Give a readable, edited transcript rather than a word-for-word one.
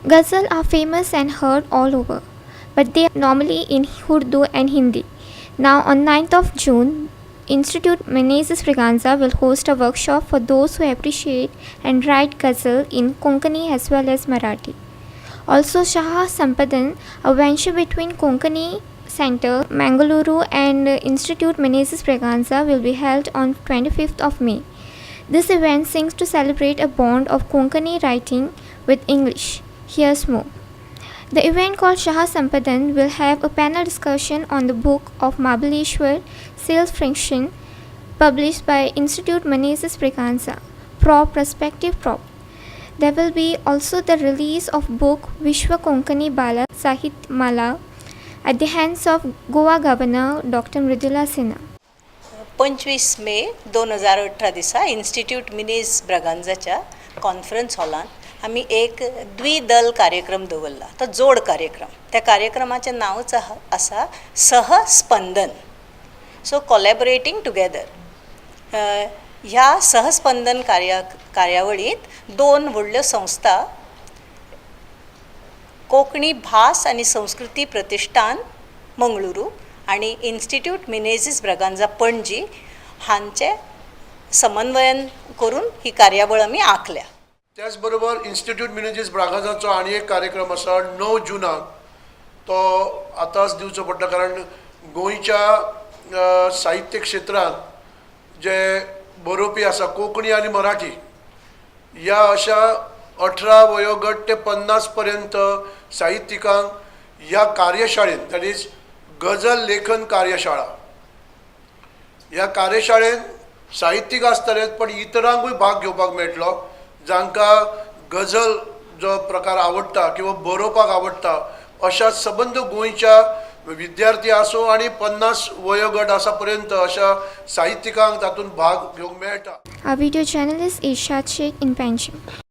Ghazal are famous and heard all over, but they are normally in Urdu and Hindi. Now, on 9th of June, Institute Menezes Braganza will host a workshop for those who appreciate and write ghazal in Konkani as well as Marathi. Also, Shah Spandan, a venture between Konkani Center, Mangaluru and Institute Menezes Braganza will be held on 25th of May. This event seems to celebrate a bond of Konkani writing with English. Here's more. The event called Shah Spandan will have a panel discussion on the book of Mahabaleshwar, Sales Friction, published by Institute Menezes Braganza, Perspective Prop. There will be also the release of book Vishwa Konkani Bala Sahit Mala at the hands of Goa Governor Dr. Mridula Sinha. 25 मे 2018 दिसा institute मिनेज ब्रागांजाच्या conference हॉलान आम्ही एक द्विदल कार्यक्रम दवरला तो जोड कार्यक्रम त्या कार्यक्रमाचे नावच आसा सहस्पंदन सो कोलॅबोरेटिंग टुगेदर ह्या सहस्पंदन कार्यावळीत दोन व्हडल्यो संस्था कोंकणी भास आनी संस्कृती प्रतिष्ठान मंगळुरू आणि इन्स्टिट्यूट मिनेझीस ब्रागांजा पणजी हांचे समन्वयन करून ही कार्यावळ आमी आंखल्या. त्याचबरोबर इन्स्टिट्यूट मिनेझीस ब्रागांजाचो आनी एक कार्यक्रम आसा 9 जुनाक तो आतांच दिवचो पडटा कारण गोंयच्या साहित्य क्षेत्रांत जे बरोवपी आसा कोंकणी आनी मराठी ह्या अशा 18 वयोगट ते 50 पर्यंत साहित्यिकांक ह्या कार्यशाळेंत दॅट इज गजल लेखन कार्यशाळा ह्या कार्यशाळेंत साहित्यीक आसतलेच पण इतरांकूय भाग घेवपाक मेळटलो जांकां गजल जो प्रकार आवडटा किंवा बरोवपाक आवडटा अशा सबंद गोंयच्या विद्यार्थी आसूं आनी 50 वयोगट आसा पर्यंत अशा साहित्यिकांक तातूंत भाग घेवंक मेळटा. Our video channel is Ishad Sheikh in Panjim.